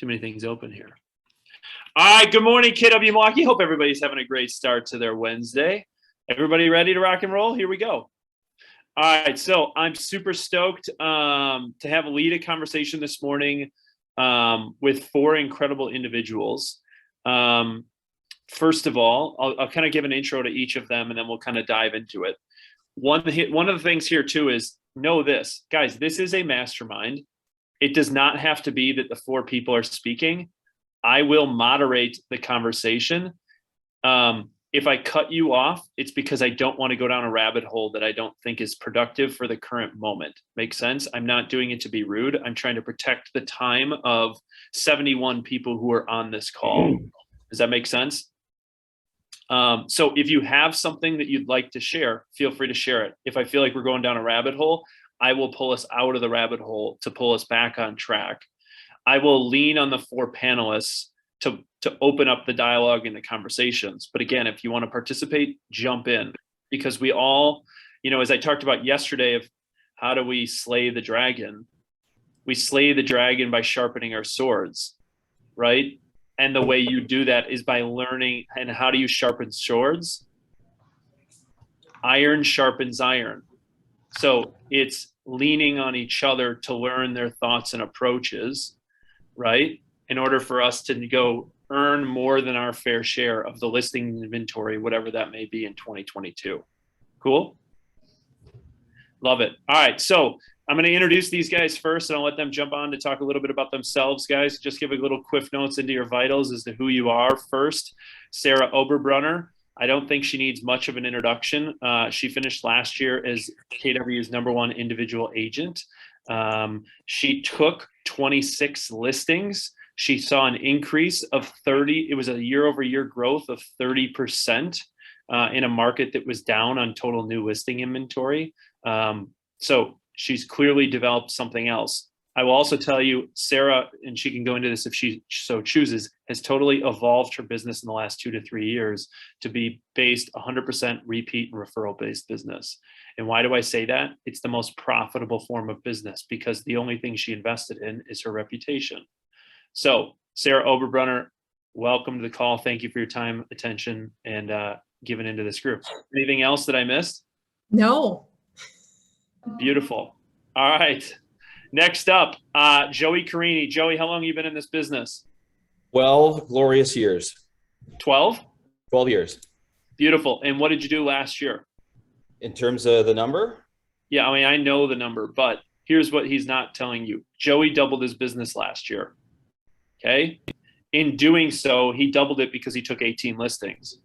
Too many things open here. All right, good morning, KW Milwaukee. Hope everybody's having a great start to their Wednesday. Everybody ready to rock and roll? Here we go. All right, so I'm super stoked to have lead a conversation this morning with four incredible individuals. First of all, I'll kind of give an intro to each of them, and then we'll kind of dive into it. One of the things here, too, is know this. Guys, this is a mastermind. It does not have to be that the four people are speaking. I will moderate the conversation. If I cut you off, it's because I don't want to go down a rabbit hole that I don't think is productive for the current moment. Make sense? I'm not doing it to be rude. I'm trying to protect the time of 71 people who are on this call. Does that make sense? So if you have something that you'd like to share, feel free to share it. If I feel like we're going down a rabbit hole, I will pull us out of the rabbit hole to pull us back on track. I will lean on the four panelists to open up the dialogue and the conversations. But again, if you want to participate, jump in, because we all, as I talked about yesterday of how do we slay the dragon? We slay the dragon by sharpening our swords, right? And the way you do that is by learning. And how do you sharpen swords? Iron sharpens iron. So it's leaning on each other to learn their thoughts and approaches, right? In order for us to go earn more than our fair share of the listing inventory, whatever that may be in 2022. Cool? Love it. All right. So I'm going to introduce these guys first, and I'll let them jump on to talk a little bit about themselves, guys. Just give a little quick notes into your vitals as to who you are first. Sarah Oberbrunner. I don't think she needs much of an introduction. She finished last year as KW's #1 individual agent. She took 26 listings. She saw an increase of 30. It was a year-over-year growth of 30% in a market that was down on total new listing inventory. So she's clearly developed something else. I will also tell you, Sarah, and she can go into this if she so chooses, has totally evolved her business in the last 2 to 3 years to be based 100% repeat and referral-based business. And why do I say that? It's the most profitable form of business because the only thing she invested in is her reputation. So, Sarah Oberbrunner, welcome to the call. Thank you for your time, attention, and giving into this group. Anything else that I missed? No. Beautiful. All right. Next up, Joey Carini. Joey, how long have you been in this business? 12 glorious years. 12? 12 years. Beautiful. And what did you do last year? In terms of the number? Yeah, I mean, I know the number, but here's what he's not telling you. Joey doubled his business last year. Okay? In doing so, he doubled it because he took 18 listings.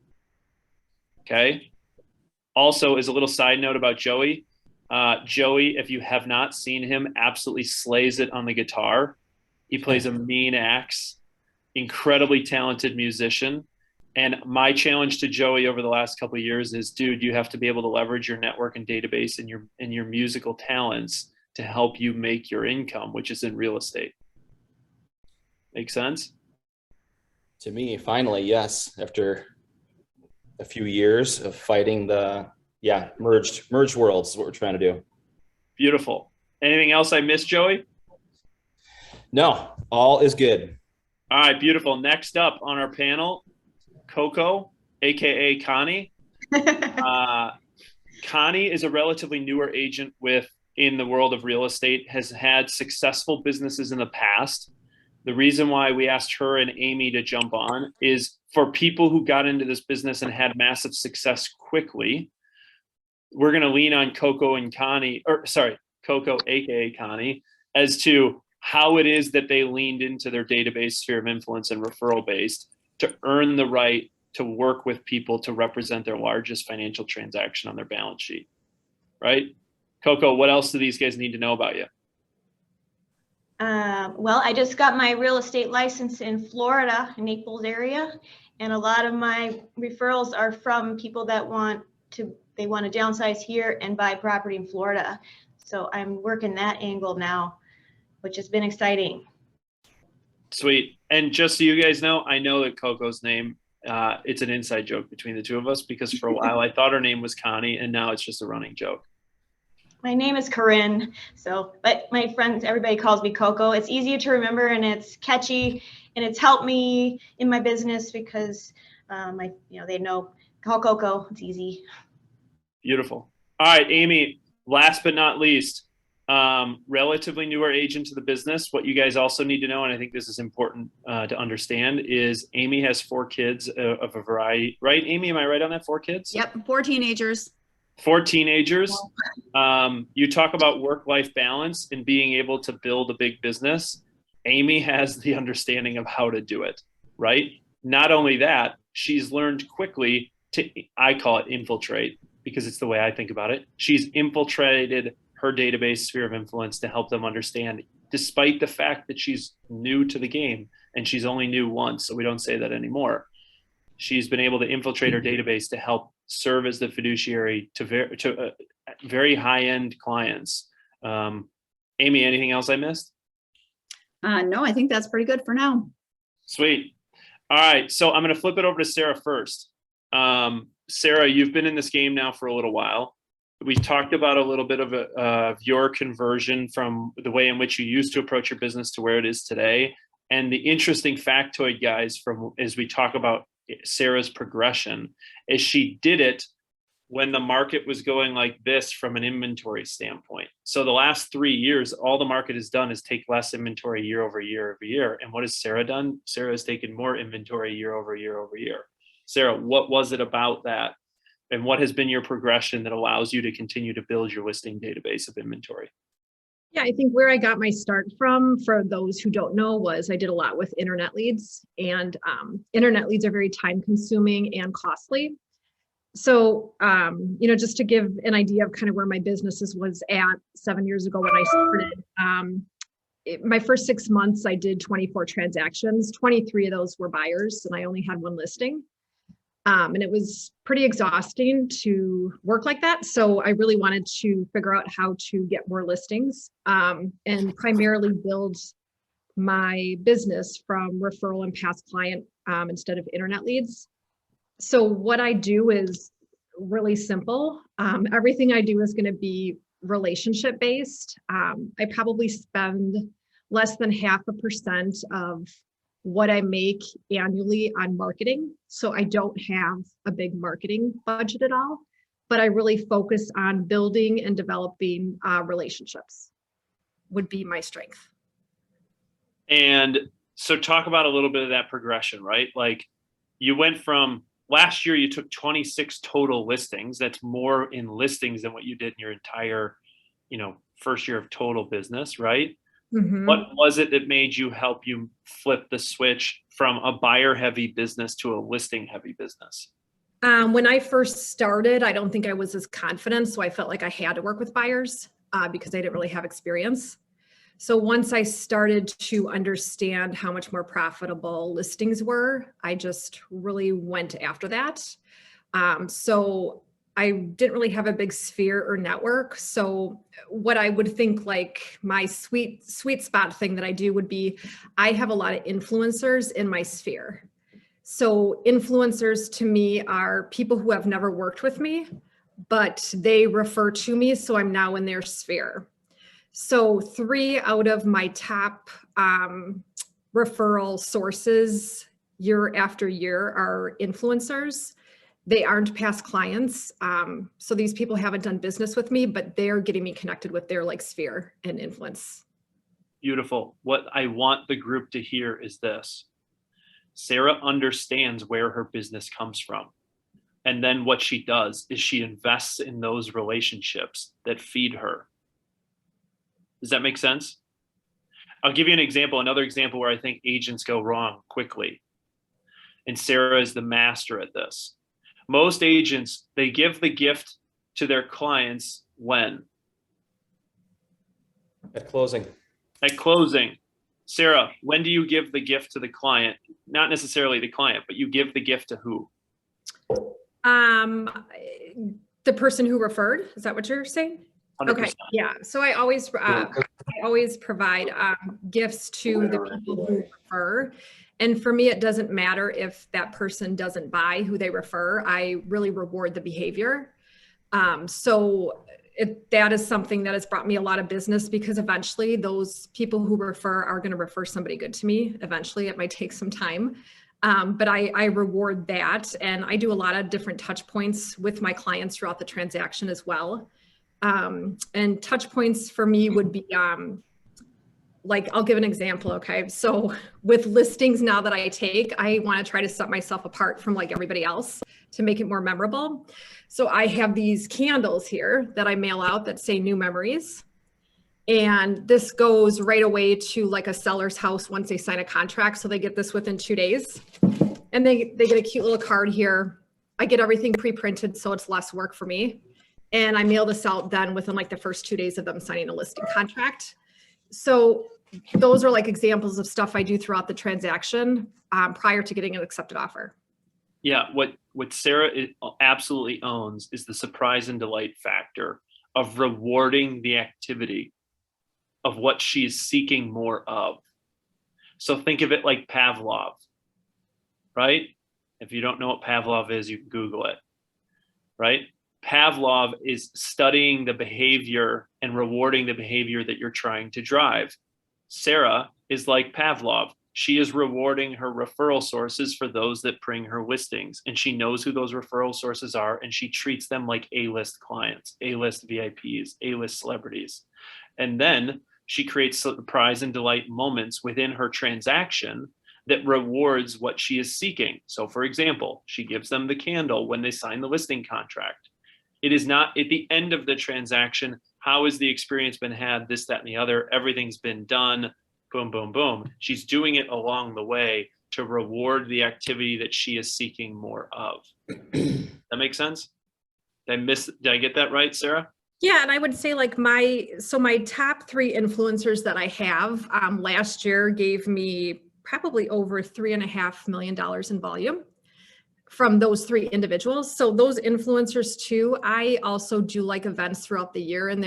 Okay? Also, as a little side note about Joey, Joey, if you have not seen him, absolutely slays it on the guitar. He plays a mean axe, incredibly talented musician. And my challenge to Joey over the last couple of years is, dude, you have to be able to leverage your network and database and your musical talents to help you make your income, which is in real estate. Make sense? To me, finally, yes. After a few years of fighting the merged worlds is what we're trying to do. Beautiful. Anything else I missed, Joey? No, all is good. All right, beautiful. Next up on our panel, Coco, aka Connie. Connie is a relatively newer agent in the world of real estate, has had successful businesses in the past. The reason why we asked her and Amy to jump on is for people who got into this business and had massive success quickly. We're going to lean on Coco, aka Connie, as to how it is that they leaned into their database sphere of influence and referral based to earn the right to work with people to represent their largest financial transaction on their balance sheet. Right? Coco, what else do these guys need to know about you? Well, I just got my real estate license in Florida, Naples area, and a lot of my referrals are from people that want to downsize here and buy property in Florida. So I'm working that angle now, which has been exciting. Sweet. And just so you guys know, I know that Coco's name, it's an inside joke between the two of us because for a while I thought her name was Connie and now it's just a running joke. My name is Corinne. So, but my friends, everybody calls me Coco. It's easier to remember and it's catchy and it's helped me in my business because they know call Coco. It's easy. Beautiful. All right, Amy, last but not least, relatively newer agent to the business. What you guys also need to know, and I think this is important to understand, is Amy has 4 kids of a variety, right? Amy, am I right on that? 4 kids? Yep, 4 teenagers. 4 teenagers. You talk about work-life balance and being able to build a big business. Amy has the understanding of how to do it, right? Not only that, she's learned quickly to, I call it infiltrate, because it's the way I think about it. She's infiltrated her database sphere of influence to help them understand, despite the fact that she's new to the game and she's only new once, so we don't say that anymore. She's been able to infiltrate her database to help serve as the fiduciary to very high-end clients. Amy, anything else I missed? No, I think that's pretty good for now. Sweet. All right, so I'm going to flip it over to Sarah first. Sarah, you've been in this game now for a little while. We talked about a little bit of your conversion from the way in which you used to approach your business to where it is today. And the interesting factoid, guys, as we talk about Sarah's progression, is she did it when the market was going like this from an inventory standpoint. So the last 3 years, all the market has done is take less inventory year over year over year. And what has Sarah done? Sarah has taken more inventory year over year over year. Sarah, what was it about that? And what has been your progression that allows you to continue to build your listing database of inventory? Yeah, I think where I got my start from, for those who don't know, was I did a lot with internet leads, and internet leads are very time consuming and costly. So, just to give an idea of kind of where my businesses was at 7 years ago when I started, my first 6 months, I did 24 transactions. 23 of those were buyers, and I only had 1 listing. And it was pretty exhausting to work like that. So I really wanted to figure out how to get more listings and primarily build my business from referral and past client instead of internet leads. So what I do is really simple. Everything I do is going to be relationship based. I probably spend less than 0.5% of what I make annually on marketing. So I don't have a big marketing budget at all, but I really focus on building and developing relationships would be my strength. And so talk about a little bit of that progression, right? Like you went from last year, you took 26 total listings. That's more in listings than what you did in your entire, first year of total business, right? Mm-hmm. What was it that made you help you flip the switch from a buyer heavy business to a listing heavy business? When I first started, I don't think I was as confident. So I felt like I had to work with buyers because I didn't really have experience. So once I started to understand how much more profitable listings were, I just really went after that. So I didn't really have a big sphere or network. So what I would think like my sweet spot thing that I do would be, I have a lot of influencers in my sphere. So influencers to me are people who have never worked with me, but they refer to me. So I'm now in their sphere. So 3 out of my top referral sources year after year are influencers. They aren't past clients. So these people haven't done business with me, but they're getting me connected with their sphere and influence. Beautiful. What I want the group to hear is this. Sarah understands where her business comes from. And then what she does is she invests in those relationships that feed her. Does that make sense? I'll give you an example, another example where I think agents go wrong quickly. And Sarah is the master at this. Most agents, they give the gift to their clients when? At closing. At closing. Sarah, when do you give the gift to the client? Not necessarily the client, but you give the gift to who? The person who referred. Is that what you're saying? 100%. Okay. Yeah. So I always provide gifts to the people who refer. And for me, it doesn't matter if that person doesn't buy who they refer. I really reward the behavior. So that is something that has brought me a lot of business, because eventually those people who refer are going to refer somebody good to me. Eventually, it might take some time. But I reward that, and I do a lot of different touch points with my clients throughout the transaction as well. And touch points for me would be, like, I'll give an example. Okay. So with listings now that I take, I want to try to set myself apart from like everybody else to make it more memorable. So I have these candles here that I mail out that say new memories. And this goes right away to like a seller's house once they sign a contract. So they get this within 2 days, and they get a cute little card here. I get everything pre-printed, so it's less work for me. And I mail this out then within like the first 2 days of them signing a listing contract. So those are like examples of stuff I do throughout the transaction prior to getting an accepted offer. Yeah, what Sarah absolutely owns is the surprise and delight factor of rewarding the activity of what she is seeking more of. So think of it like Pavlov, right? If you don't know what Pavlov is, you can Google it, right? Pavlov is studying the behavior and rewarding the behavior that you're trying to drive. Sarah is like Pavlov. She is rewarding her referral sources for those that bring her listings, and she knows who those referral sources are, and she treats them like A-list clients, A-list VIPs, A-list celebrities. And then she creates surprise and delight moments within her transaction that rewards what she is seeking. So for example, she gives them the candle when they sign the listing contract. It is not at the end of the transaction, how has the experience been had, this, that, and the other, everything's been done, boom, boom, boom. She's doing it along the way to reward the activity that she is seeking more of. That makes sense? Did I get that right, Sarah? Yeah, and I would say like my top 3 influencers that I have last year gave me probably over $3.5 million in volume from those 3 individuals. So those influencers too, I also do like events throughout the year, and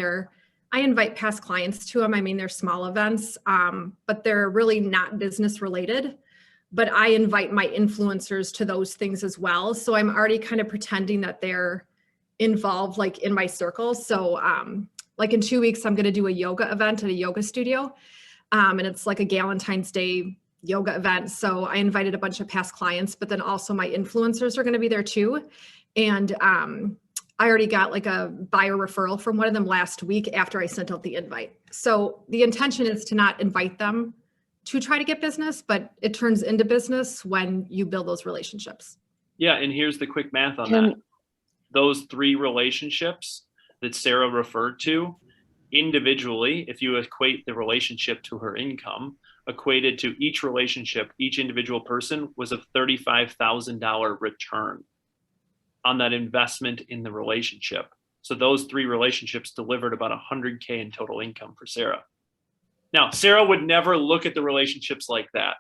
I invite past clients to them. I mean, they're small events, but they're really not business related, but I invite my influencers to those things as well. So I'm already kind of pretending that they're involved like in my circle. So like in 2 weeks, I'm going to do a yoga event at a yoga studio. And it's like a Galentine's Day yoga event. So I invited a bunch of past clients, but then also my influencers are going to be there too. And I already got like a buyer referral from one of them last week after I sent out the invite. So the intention is to not invite them to try to get business, but it turns into business when you build those relationships. Yeah, and here's the quick math on that. Those 3 relationships that Sarah referred to individually, if you equate the relationship to her income, equated to each relationship, each individual person was a $35,000 return on that investment in the relationship. So those 3 relationships delivered about $100K in total income for Sarah. Now, Sarah would never look at the relationships like that.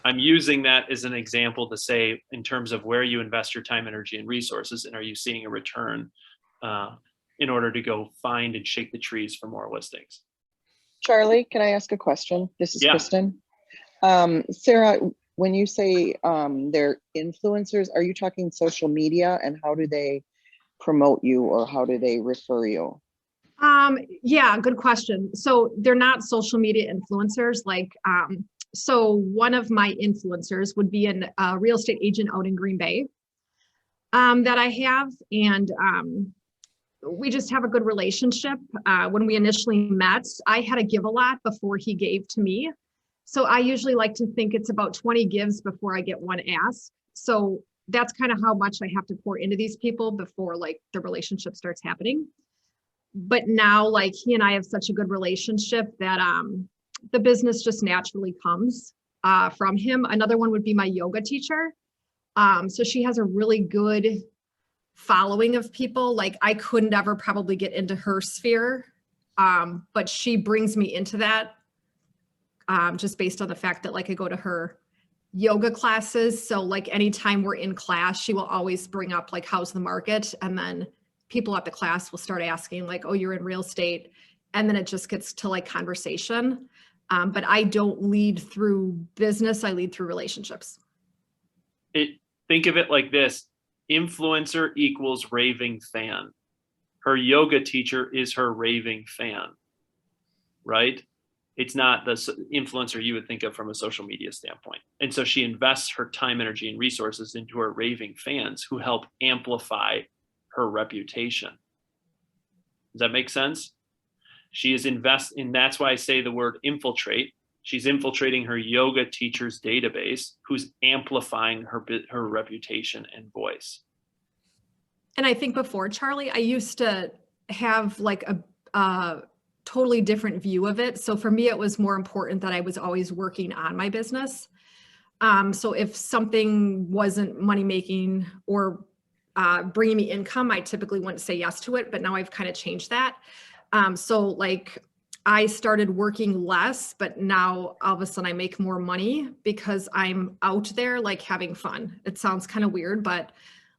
I'm using that as an example to say, in terms of where you invest your time, energy, and resources, and are you seeing a return in order to go find and shake the trees for more listings. Charlie, can I ask a question? This is Yeah. Kristen. Sarah, when you say they're influencers, are you talking social media, and how do they promote you, or how do they refer you? Yeah, good question. So they're not social media influencers. Like, so one of my influencers would be a real estate agent out in Green Bay that I have. And we just have a good relationship. When we initially met, I had to give a lot before he gave to me. So I usually like to think it's about 20 gives before I get one ask. So that's kind of how much I have to pour into these people before like the relationship starts happening. But now, like, he and I have such a good relationship that the business just naturally comes from him. Another one would be my yoga teacher. So she has a really good following of people. Like, I couldn't ever probably get into her sphere, but she brings me into that just based on the fact that, like, I go to her yoga classes. So like anytime we're in class, she will always bring up like, how's the market? And then people at the class will start asking like, oh, you're in real estate. And then it just gets to like conversation. But I don't lead through business. I lead through relationships. Think of it like this: influencer equals raving fan, her yoga teacher is her raving fan, right? It's not the influencer you would think of from a social media standpoint. And so she invests her time, energy, and resources into her raving fans who help amplify her reputation. Does that make sense? She is and that's why I say the word infiltrate. She's infiltrating her yoga teacher's database, who's amplifying her reputation and voice. And I think before, Charlie, I used to have like a totally different view of it. So for me, it was more important that I was always working on my business. So if something wasn't money making or bringing me income, I typically wouldn't say yes to it. But now I've kind of changed that. So like I started working less, but now all of a sudden I make more money because I'm out there like having fun. It sounds kind of weird, but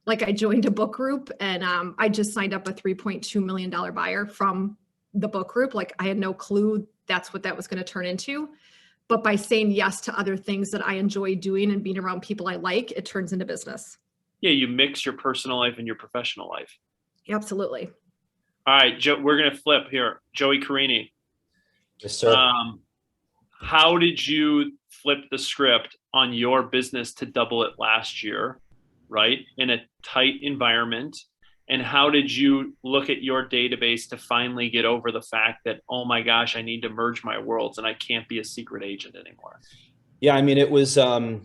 like I joined a book group and I just signed up a $3.2 million buyer from the book group. Like I had no clue that's what that was going to turn into. But by saying yes to other things that I enjoy doing and being around people I like, it turns into business. Yeah, you mix your personal life and your professional life. Absolutely. All right, Joe, we're going to flip here. Joey Carini. Yes, sir. How did you flip the script on your business to double it last year, right? In a tight environment. And how did you look at your database to finally get over the fact that, oh my gosh, I need to merge my worlds and I can't be a secret agent anymore? Yeah, I mean, it was a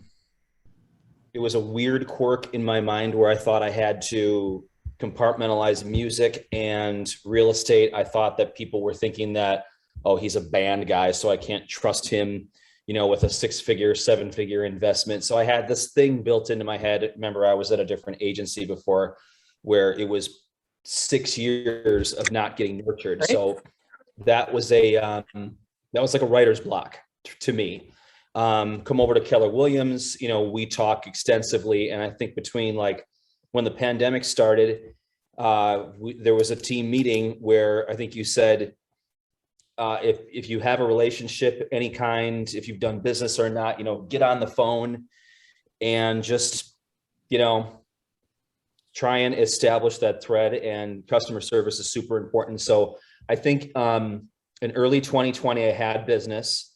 weird quirk in my mind where I thought I had to compartmentalize music and real estate. I thought that people were thinking that, oh, he's a band guy, so I can't trust him, with a 6-figure, 7-figure investment. So I had this thing built into my head. Remember, I was at a different agency before where it was 6 years of not getting nurtured. Right. So that was like a writer's block to me. Come over to Keller Williams, we talk extensively. And I think between like when the pandemic started, there was a team meeting where I think you said, if you have a relationship, any kind, if you've done business or not, get on the phone and just, try and establish that thread, and customer service is super important. So I think in early 2020, I had business,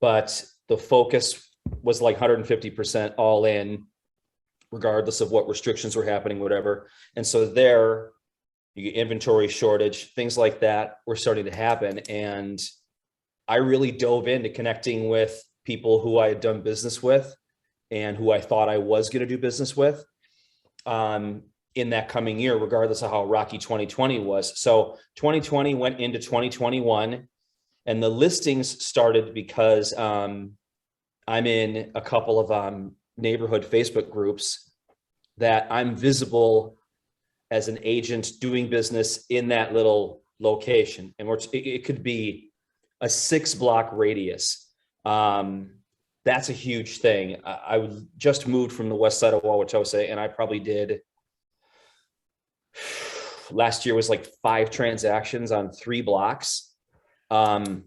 but the focus was like 150% all in, regardless of what restrictions were happening, whatever. And so there, you get inventory shortage, things like that were starting to happen. And I really dove into connecting with people who I had done business with and who I thought I was going to do business with in that coming year, regardless of how rocky 2020 was. So 2020 went into 2021, and the listings started because I'm in a couple of neighborhood Facebook groups that I'm visible as an agent doing business in that little location. And it could be a 6-block radius. That's a huge thing. I just moved from the west side of Wauwatosa, and I probably did, last year was like 5 transactions on 3 blocks. I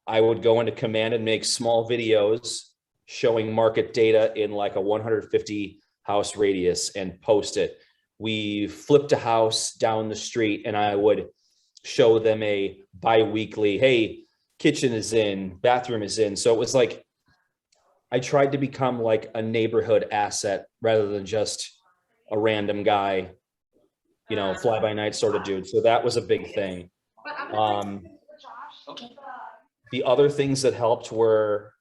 would go into Command and make small videos showing market data in like a 150 house radius and post it. We flipped a house down the street, and I would show them a bi-weekly, hey, kitchen is in, bathroom is in. So it was like, I tried to become like a neighborhood asset rather than just a random guy, fly by night sort of dude. So that was a big thing. The other things that helped were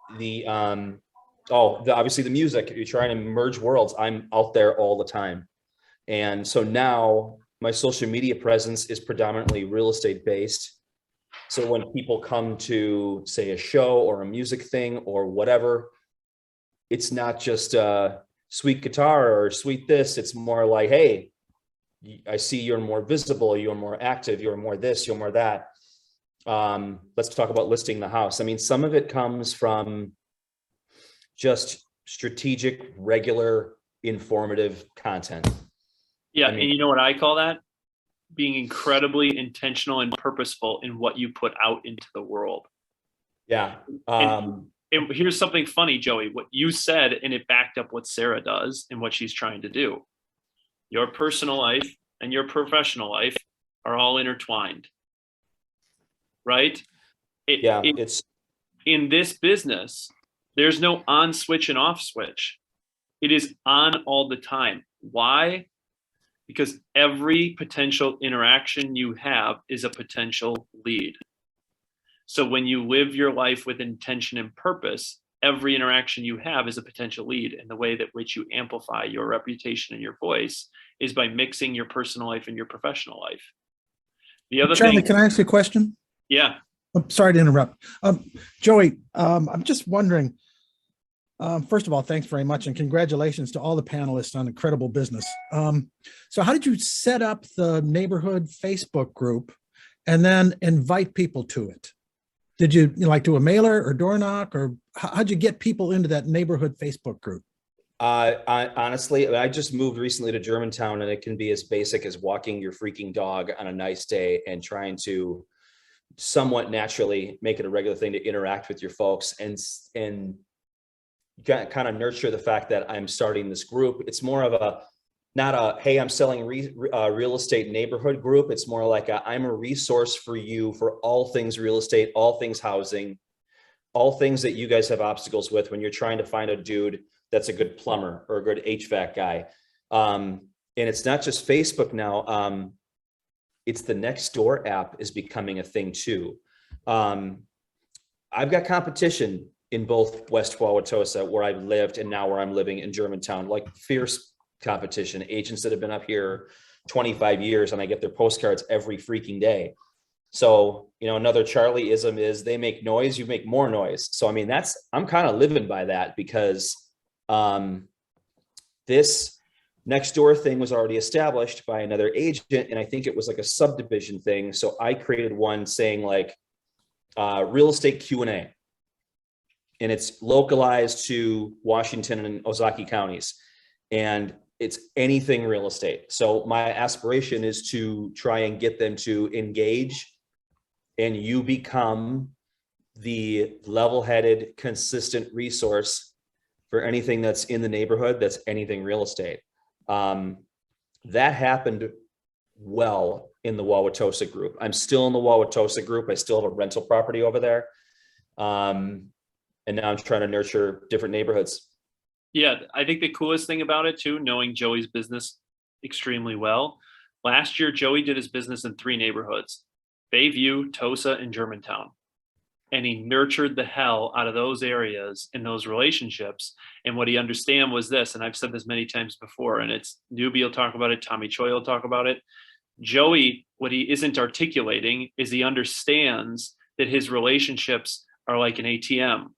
obviously the music. You're trying to merge worlds. I'm out there all the time. And so now my social media presence is predominantly real estate based. So when people come to, say, a show or a music thing or whatever, it's not just sweet guitar or sweet this. It's more like, hey, I see you're more visible, you're more active, you're more this, you're more that. Let's talk about listing the house. I mean, some of it comes from just strategic, regular, informative content. Yeah, I mean, and you know what I call that? Being incredibly intentional and purposeful in what you put out into the world. Yeah. And here's something funny, Joey, what you said, and it backed up what Sarah does and what she's trying to do. Your personal life and your professional life are all intertwined, right? Yeah, it's In this business, there's no on switch and off switch. It is on all the time. Why? Because every potential interaction you have is a potential lead. So when you live your life with intention and purpose, every interaction you have is a potential lead. And the way that which you amplify your reputation and your voice is by mixing your personal life and your professional life. The other Charlie, thing, can I ask you a question? yeah, I'm sorry to interrupt. Joey, I'm just wondering, first of all, thanks very much. And congratulations to all the panelists on incredible business. So how did you set up the neighborhood Facebook group and then invite people to it? Did you like do a mailer or door knock, or how'd you get people into that neighborhood Facebook group? Honestly, I just moved recently to Germantown, and it can be as basic as walking your freaking dog on a nice day and trying to somewhat naturally make it a regular thing to interact with your folks and kind of nurture the fact that I'm starting this group. It's more of a, not a, hey, I'm selling real estate neighborhood group. It's more like I'm a resource for you for all things real estate, all things housing, all things that you guys have obstacles with when you're trying to find a dude that's a good plumber or a good HVAC guy. And it's not just Facebook now. It's the Nextdoor app is becoming a thing too. I've got competition in both West Wauwatosa, where I've lived, and now where I'm living in Germantown, like fierce competition, agents that have been up here 25 years, and I get their postcards every freaking day. So, another Charlie-ism is they make noise, you make more noise. So, I mean, I'm kind of living by that, because this Nextdoor thing was already established by another agent, and I think it was like a subdivision thing. So I created one saying like real estate Q&A, and it's localized to Washington and Ozaukee counties, and it's anything real estate. So my aspiration is to try and get them to engage, and you become the level-headed, consistent resource for anything that's in the neighborhood, that's anything real estate. That happened well in the Wauwatosa group. I'm still in the Wauwatosa group. I still have a rental property over there. And now I'm trying to nurture different neighborhoods. yeah, I think the coolest thing about it too, knowing Joey's business extremely well, last year, Joey did his business in 3 neighborhoods: Bayview, Tosa, and Germantown. And he nurtured the hell out of those areas and those relationships. And what he understand was this, and I've said this many times before, and it's Newbie will talk about it, Tommy Choi will talk about it. Joey, what he isn't articulating is he understands that his relationships are like an ATM.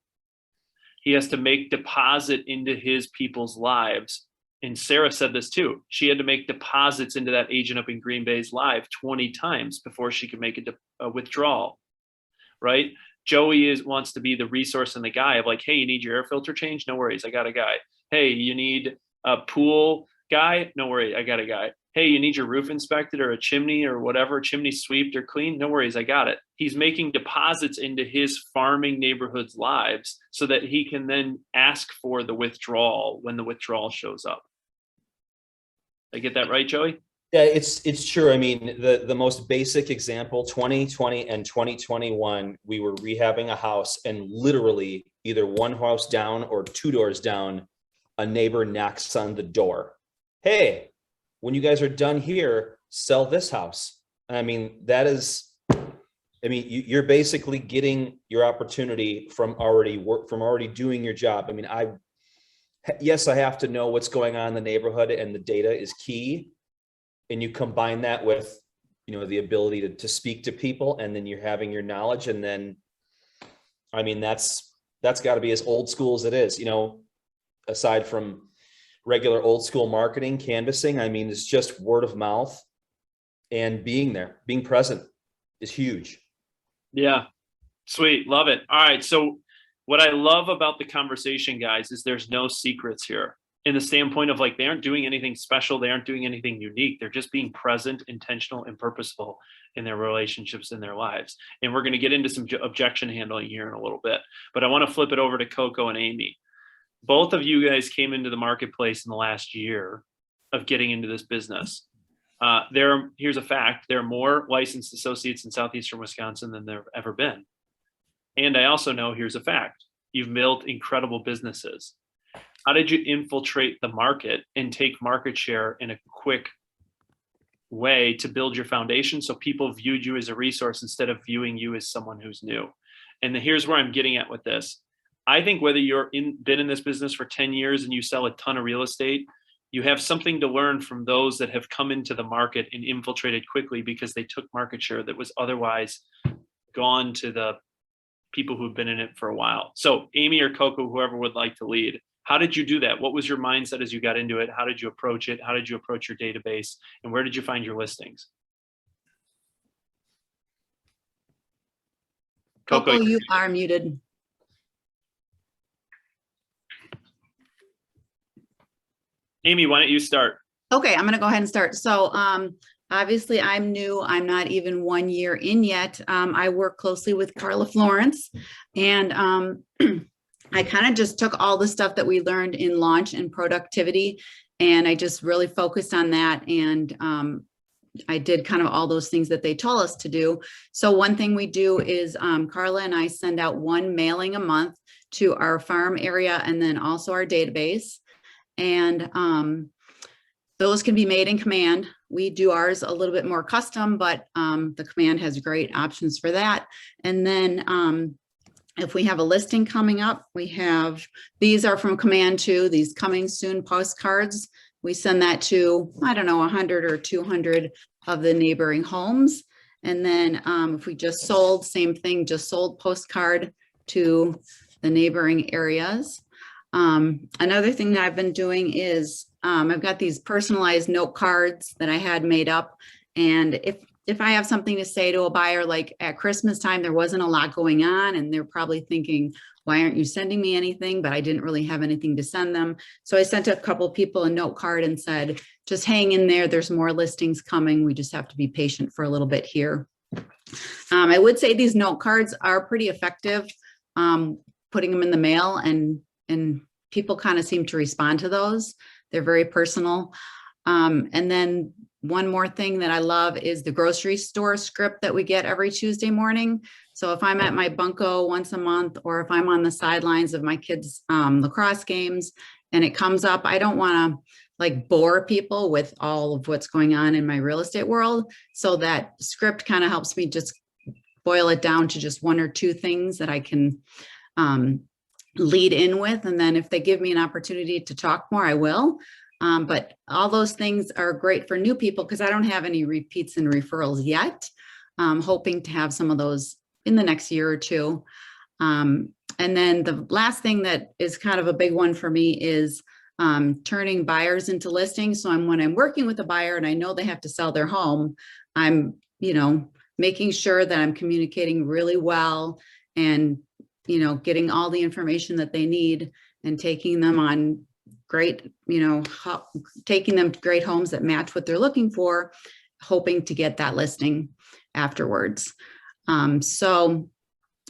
He has to make deposit into his people's lives. And Sarah said this too. She had to make deposits into that agent up in Green Bay's live 20 times before she could make a withdrawal, right? Joey wants to be the resource and the guy of like, hey, you need your air filter changed? No worries, I got a guy. Hey, you need a pool guy? No worries, I got a guy. Hey, you need your roof inspected or a chimney or whatever, chimney sweeped or cleaned? No worries, I got it. He's making deposits into his farming neighborhood's lives so that he can then ask for the withdrawal when the withdrawal shows up. Did I get that right, Joey? Yeah, it's true. I mean, the most basic example, 2020 and 2021, we were rehabbing a house, and literally either one house down or 2 doors down, a neighbor knocks on the door. Hey, when you guys are done here, sell this house. I mean, you're basically getting your opportunity from already doing your job. I mean, yes, I have to know what's going on in the neighborhood, and the data is key. And you combine that with, the ability to speak to people, and then you're having your knowledge. And then, I mean, that's got to be as old school as it is, aside from regular old school marketing, canvassing. I mean, it's just word of mouth, and being there, being present is huge. Yeah, sweet. Love it. All right. So what I love about the conversation, guys, is there's no secrets here. In the standpoint of like, they aren't doing anything special. They aren't doing anything unique. They're just being present, intentional, and purposeful in their relationships, in their lives. And we're going to get into some objection handling here in a little bit, but I want to flip it over to Coco and Amy. Both of you guys came into the marketplace in the last year of getting into this business. Here's a fact. There are more licensed associates in Southeastern Wisconsin than there have ever been. And I also know, here's a fact. You've built incredible businesses. How did you infiltrate the market and take market share in a quick way to build your foundation so people viewed you as a resource instead of viewing you as someone who's new? And here's where I'm getting at with this. I think whether been in this business for 10 years and you sell a ton of real estate, you have something to learn from those that have come into the market and infiltrated quickly because they took market share that was otherwise gone to the people who've been in it for a while. So Amy or Coco, whoever would like to lead, how did you do that? What was your mindset as you got into it? How did you approach it? How did you approach your database? And where did you find your listings? Coco, you are muted. Amy, why don't you start? Okay, I'm going to go ahead and start. So obviously I'm new. I'm not even 1 year in yet. I work closely with Carla Florence, and I kind of just took all the stuff that we learned in launch and productivity, and I just really focused on that. And I did kind of all those things that they told us to do. So one thing we do is Carla and I send out one mailing a month to our farm area and then also our database. And those can be made in Command. We do ours a little bit more custom, but the Command has great options for that. And then if we have a listing coming up, these are from Command too, these coming soon postcards. We send that to, I don't know, 100 or 200 of the neighboring homes. And then if we just sold, same thing, just sold postcard to the neighboring areas. Another thing that I've been doing is I've got these personalized note cards that I had made up. And if I have something to say to a buyer, like at Christmas time, there wasn't a lot going on and they're probably thinking, why aren't you sending me anything? But I didn't really have anything to send them. So I sent a couple of people a note card and said, just hang in there. There's more listings coming. We just have to be patient for a little bit here. I would say these note cards are pretty effective, putting them in the mail, and people kind of seem to respond to those. They're very personal. And then one more thing that I love is the grocery store script that we get every Tuesday morning. So if I'm at my bunco once a month, or if I'm on the sidelines of my kids' lacrosse games and it comes up, I don't want to like bore people with all of what's going on in my real estate world. So that script kind of helps me just boil it down to just one or two things that I can lead in with. And then if they give me an opportunity to talk more, I will. But all those things are great for new people because I don't have any repeats and referrals yet. I'm hoping to have some of those in the next year or two. And then the last thing that is kind of a big one for me is turning buyers into listings. So when I'm working with a buyer and I know they have to sell their home, I'm, making sure that I'm communicating really well and, getting all the information that they need and taking them on great, taking them to great homes that match what they're looking for, hoping to get that listing afterwards. And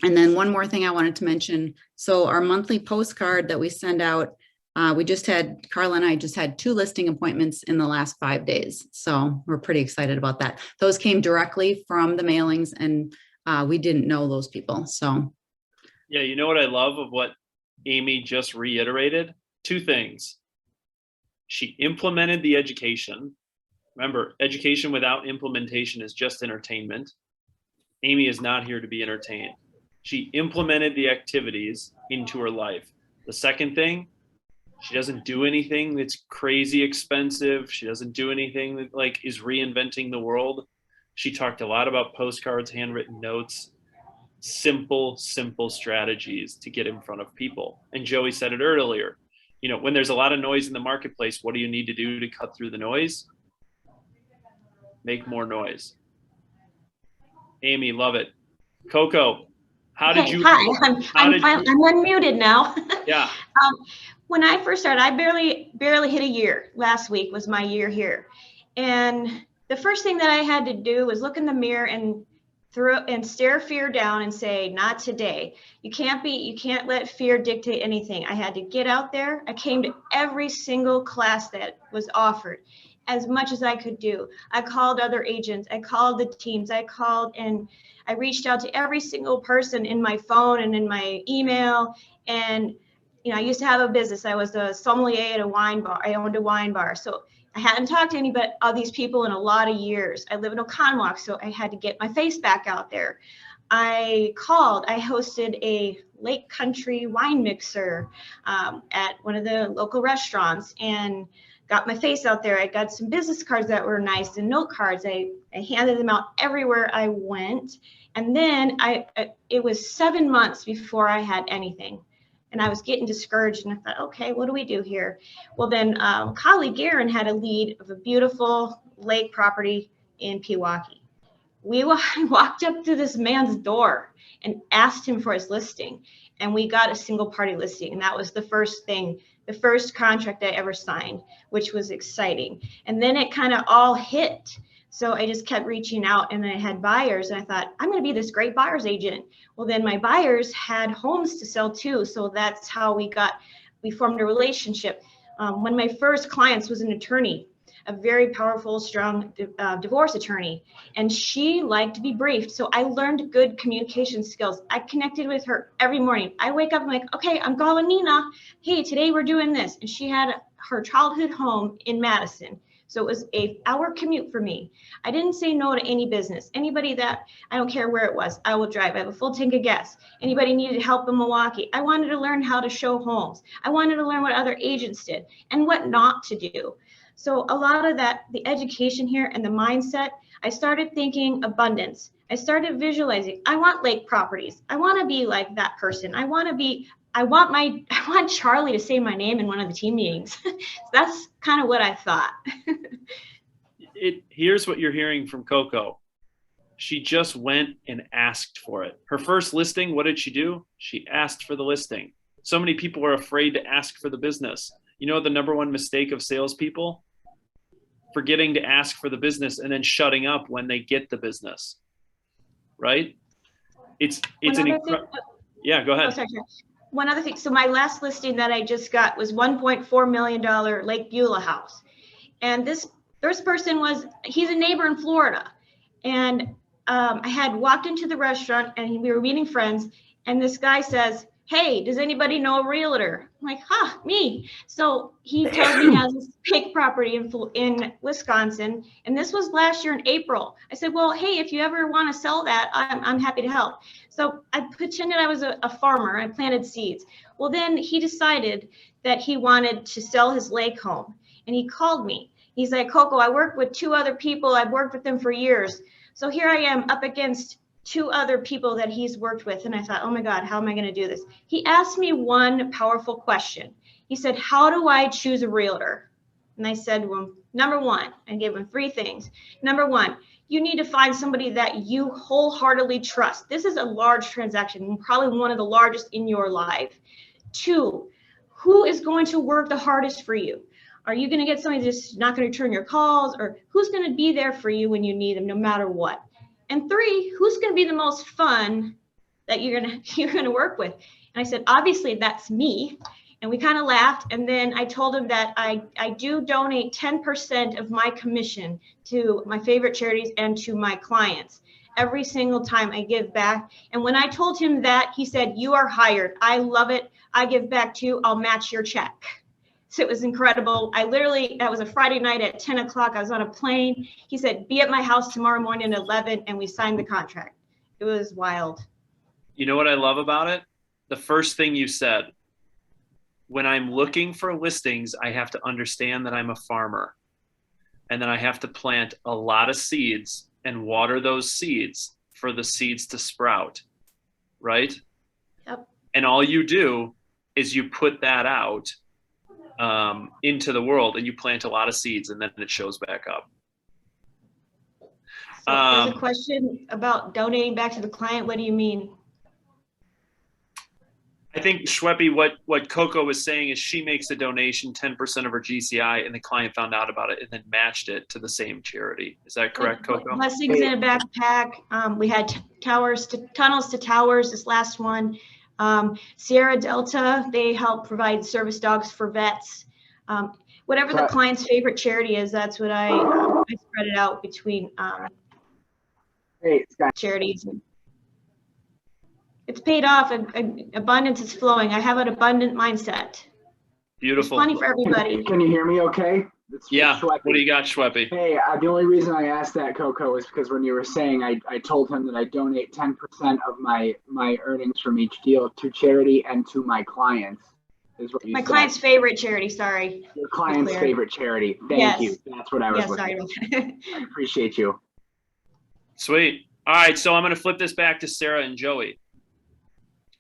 then one more thing I wanted to mention. So our monthly postcard that we send out, Carla and I just had 2 listing appointments in the last 5 days. So we're pretty excited about that. Those came directly from the mailings and we didn't know those people. So. Yeah. You know what I love of what Amy just reiterated? 2 things. She implemented the education. Remember, education without implementation is just entertainment. Amy is not here to be entertained. She implemented the activities into her life. The second thing, she doesn't do anything that's crazy expensive. She doesn't do anything that is reinventing the world. She talked a lot about postcards, handwritten notes, simple strategies to get in front of people. And Joey said it earlier. When there's a lot of noise in the marketplace, what do you need to do to cut through the noise? Make more noise. Amy, love it. Coco, how did you? Hi, I'm unmuted now. Yeah. When I first started, I barely hit a year. Last week was my year here. And the first thing that I had to do was look in the mirror and stare fear down and say, not today. You can't let fear dictate anything. I had to get out there. I came to every single class that was offered. as much as I could do. I called other agents, I called the teams, I called and I reached out to every single person in my phone and in my email. And, I used to have a business. I was a sommelier at a wine bar. I owned a wine bar. So I hadn't talked to anybody of these people in a lot of years. I live in Oconomowoc, so I had to get my face back out there. I hosted a lake country wine mixer at one of the local restaurants and got my face out there. I got some business cards that were nice and note cards. I handed them out everywhere I went. And then it was 7 months before I had anything. And I was getting discouraged and I thought, okay, what do we do here? Well, then colleague Garen had a lead of a beautiful lake property in Pewaukee. I walked up to this man's door and asked him for his listing. And we got a single party listing. And that was the first thing, the first contract I ever signed, which was exciting. And then it kind of all hit. So I just kept reaching out and I had buyers and I thought, I'm going to be this great buyer's agent. Well, then my buyers had homes to sell too. So that's how we formed a relationship. One of my first clients was an attorney, a very powerful, strong divorce attorney. And she liked to be briefed. So I learned good communication skills. I connected with her every morning. I wake up, I'm like, okay, I'm calling Nina. Hey, today we're doing this. And she had her childhood home in Madison. So it was an hour commute for me. I didn't say no to any business. Anybody that, I don't care where it was, I will drive. I have a full tank of gas. Anybody needed help in Milwaukee. I wanted to learn how to show homes. I wanted to learn what other agents did and what not to do. So a lot of that, the education here and the mindset, I started thinking abundance. I started visualizing, I want lake properties. I want to be like that person. I want Charlie to say my name in one of the team meetings. That's kind of what I thought. Here's what you're hearing from Coco. She just went and asked for it. Her first listing, what did she do? She asked for the listing. So many people are afraid to ask for the business. You know the number one mistake of salespeople? Forgetting to ask for the business and then shutting up when they get the business. Right? It's yeah, go ahead. Oh, sorry. One other thing. So my last listing that I just got was $1.4 million Lake Beulah house. And this person he's a neighbor in Florida. And I had walked into the restaurant and we were meeting friends. And this guy says, hey, does anybody know a realtor? I'm like, me. So he tells me he has this big property in Wisconsin. And this was last year in April. I said, well, hey, if you ever want to sell that, I'm happy to help. So I pretended I was a farmer. I planted seeds. Well, then he decided that he wanted to sell his lake home. And he called me. He's like, Coco, I work with 2 other people. I've worked with them for years. So here I am up against 2 other people that he's worked with. And I thought, oh my God, how am I going to do this? He asked me one powerful question. He said, how do I choose a realtor? And I said, well, number 1, I gave him 3 things. Number 1, you need to find somebody that you wholeheartedly trust. This is a large transaction, probably one of the largest in your life. 2, who is going to work the hardest for you? Are you going to get somebody that's not going to return your calls, or who's going to be there for you when you need them, no matter what? And 3, who's going to be the most fun that you're going to work with? And I said, obviously that's me. And we kind of laughed. And then I told him that I do donate 10% of my commission to my favorite charities and to my clients. Every single time I give back. And when I told him that, he said, you are hired. I love it. I give back too. I'll match your check. So it was incredible. That was a Friday night at 10 o'clock. I was on a plane. He said, be at my house tomorrow morning at 11, and we signed the contract. It was wild. You know what I love about it? The first thing you said, when I'm looking for listings, I have to understand that I'm a farmer. And then I have to plant a lot of seeds and water those seeds for the seeds to sprout, right? Yep. And all you do is you put that out into the world, and you plant a lot of seeds, and then it shows back up. So there's a question about donating back to the client. What do you mean? I think, Schweppe, what Coco was saying is she makes a donation, 10% of her GCI, and the client found out about it and then matched it to the same charity. Is that correct, Coco? Blessings in a backpack. We had tunnels to towers, this last one. Sierra Delta, they help provide service dogs for vets. Whatever the client's favorite charity is, that's what I spread it out between charities. It's paid off. Abundance is flowing. I have an abundant mindset. There's Beautiful. plenty for everybody. Can you hear me okay? Yeah. Schweppy. What do you got, Schweppy? Hey, the only reason I asked that, Coco, is because when you were saying I told him that I donate 10% of my earnings from each deal to charity and to my clients. Is what you My said. client's favorite charity, sorry. Your client's clear. favorite charity. Thank Yes. you. That's what I was Yeah, looking sorry at. about that. I appreciate you. Sweet. All right. So I'm going to flip this back to Sarah and Joey.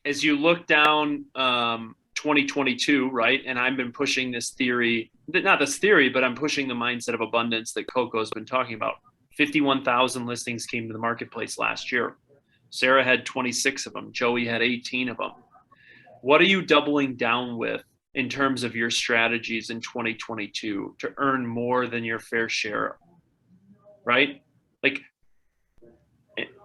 As you look down 2022, right? And I've been pushing this theory, not this theory, but I'm pushing the mindset of abundance that Coco's been talking about. 51,000 listings came to the marketplace last year. Sarah had 26 of them. Joey had 18 of them. What are you doubling down with in terms of your strategies in 2022 to earn more than your fair share? Right? Like,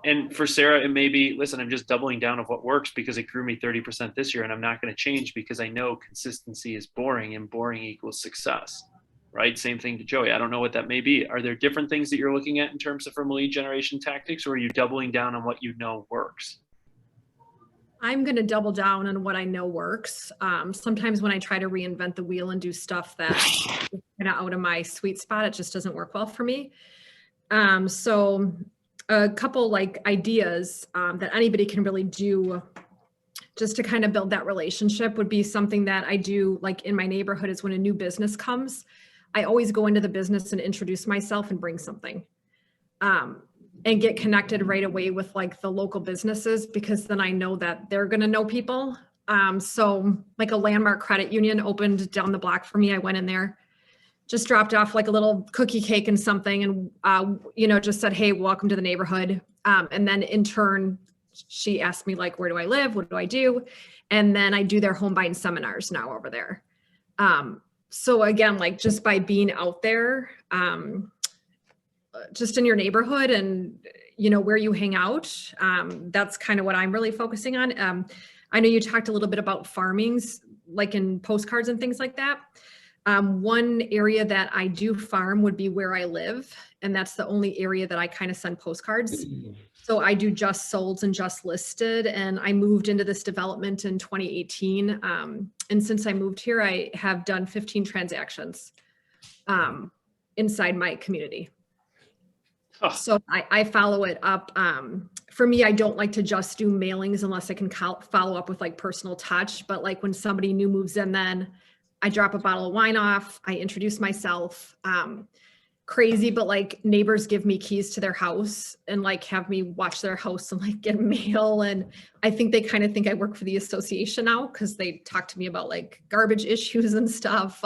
and for Sarah, it may be, listen, I'm just doubling down of what works because it grew me 30% this year, and I'm not going to change because I know consistency is boring and boring equals success, right? Same thing to Joey. I don't know what that may be. Are there different things that you're looking at in terms of from lead generation tactics, or are you doubling down on what you know works? I'm going to double down on what I know works. Sometimes when I try to reinvent the wheel and do stuff that's kind of out of my sweet spot, it just doesn't work well for me. So a couple like ideas that anybody can really do just to kind of build that relationship would be something that I do like in my neighborhood is when a new business comes, I always go into the business and introduce myself and bring something. And get connected right away with like the local businesses, because then I know that they're going to know people. So like a Landmark credit union opened down the block for me. I went in there, just dropped off like a little cookie cake and something, and, just said, hey, welcome to the neighborhood. And then in turn, she asked me like, where do I live? What do I do? And then I do their home buying seminars now over there. So again, like just by being out there, just in your neighborhood and, where you hang out. That's kind of what I'm really focusing on. I know you talked a little bit about farmings, like in postcards and things like that. One area that I do farm would be where I live. And that's the only area that I kind of send postcards. So I do just solds and just listed. And I moved into this development in 2018. And since I moved here, I have done 15 transactions inside my community. Oh. So I follow it up. For me, I don't like to just do mailings unless I can follow up with like personal touch. But like when somebody new moves in, then I drop a bottle of wine off. I introduce myself. Crazy, but like neighbors give me keys to their house and like have me watch their house and like get mail. And I think they kind of think I work for the association now because they talk to me about like garbage issues and stuff.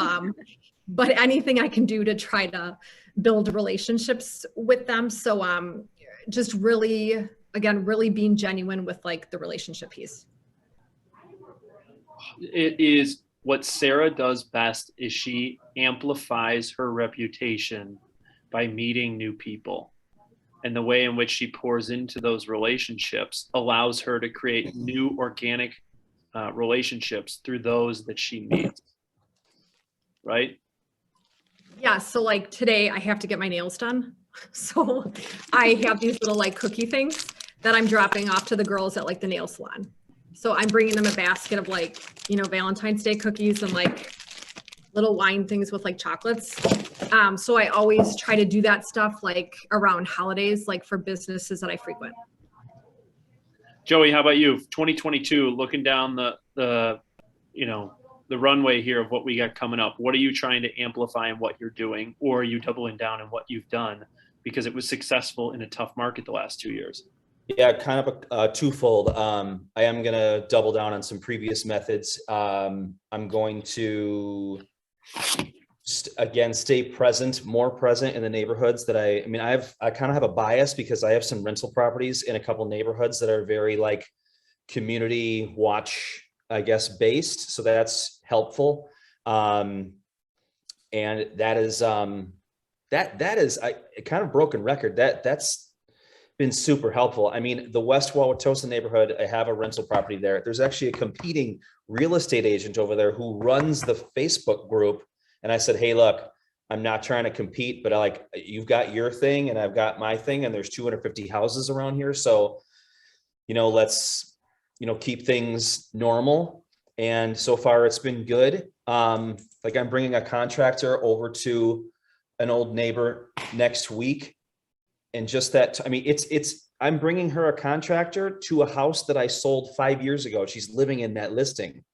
But anything I can do to try to build relationships with them. So just really, again, really being genuine with like the relationship piece. It is what Sarah does best is she amplifies her reputation by meeting new people. And the way in which she pours into those relationships allows her to create new organic relationships through those that she meets. Right? Yeah, so like today I have to get my nails done. So I have these little like cookie things that I'm dropping off to the girls at like the nail salon. So I'm bringing them a basket of like, Valentine's Day cookies and like little wine things with like chocolates. So I always try to do that stuff like around holidays, like for businesses that I frequent. Joey, how about you? 2022, looking down the runway here of what we got coming up. What are you trying to amplify in what you're doing, or are you doubling down in what you've done because it was successful in a tough market the last 2 years? Yeah, kind of a twofold. I am going to double down on some previous methods. I'm going to again stay more present in the neighborhoods that I kind of have a bias because I have some rental properties in a couple neighborhoods that are very like community watch, I guess, based. So that's helpful. And that is that is a kind of broken record. That's been super helpful. I mean, the West Wauwatosa neighborhood, I have a rental property there. There's actually a competing real estate agent over there who runs the Facebook group And I said, hey, look, I'm not trying to compete, but you've got your thing and I've got my thing, and there's 250 houses around here. So, let's, keep things normal. And so far it's been good. I'm bringing a contractor over to an old neighbor next week. And just that, I'm bringing her a contractor to a house that I sold 5 years ago. She's living in that listing.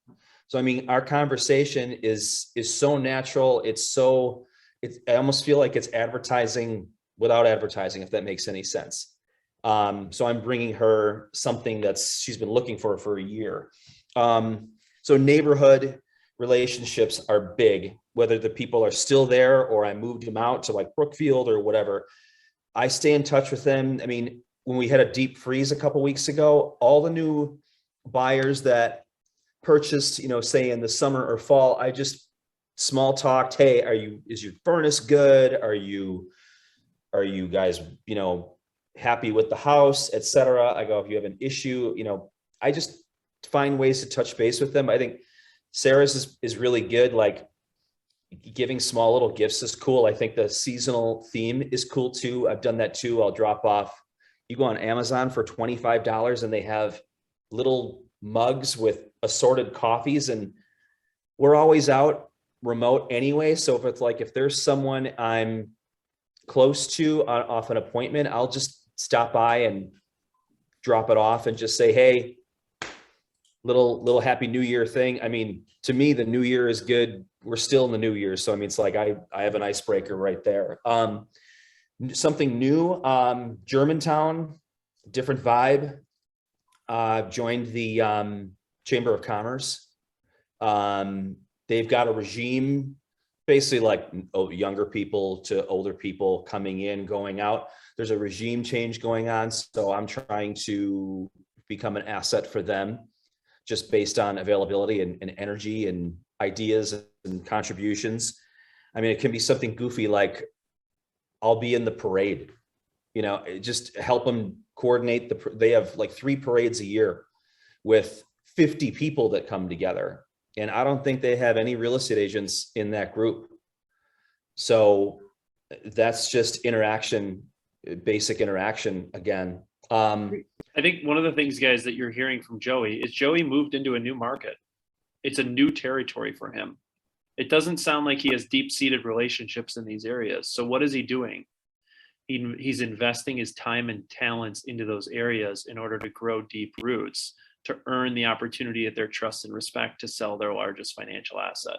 So, our conversation is so natural. I almost feel like it's advertising without advertising, if that makes any sense. So I'm bringing her something she's been looking for a year. So neighborhood relationships are big, whether the people are still there or I moved them out to like Brookfield or whatever. I stay in touch with them. When we had a deep freeze a couple weeks ago, all the new buyers that purchased, say in the summer or fall, I just small talked. Hey, is your furnace good? Are you guys, happy with the house, etc. I go, if you have an issue, I just find ways to touch base with them. I think Sarah's is really good. Like giving small little gifts is cool. I think the seasonal theme is cool too. I've done that too. I'll drop off. You go on Amazon for $25 and they have little mugs with assorted coffees, and we're always out remote anyway. So if there's someone I'm close to off an appointment, I'll just stop by and drop it off and just say, hey, little happy new year thing. To me, the new year is good. We're still in the new year. So, it's like, I have an icebreaker right there. Something new, Germantown, different vibe. Joined the Chamber of Commerce. They've got a regime, basically like younger people to older people coming in, going out. There's a regime change going on. So I'm trying to become an asset for them just based on availability and energy and ideas and contributions. It can be something goofy like I'll be in the parade, just help them coordinate they have like 3 parades a year with 50 people that come together. And I don't think they have any real estate agents in that group. So that's just interaction, basic interaction again. I think one of the things, guys, that you're hearing from Joey is Joey moved into a new market. It's a new territory for him. It doesn't sound like he has deep-seated relationships in these areas. So what is he doing? He's investing his time and talents into those areas in order to grow deep roots, to earn the opportunity at their trust and respect to sell their largest financial asset.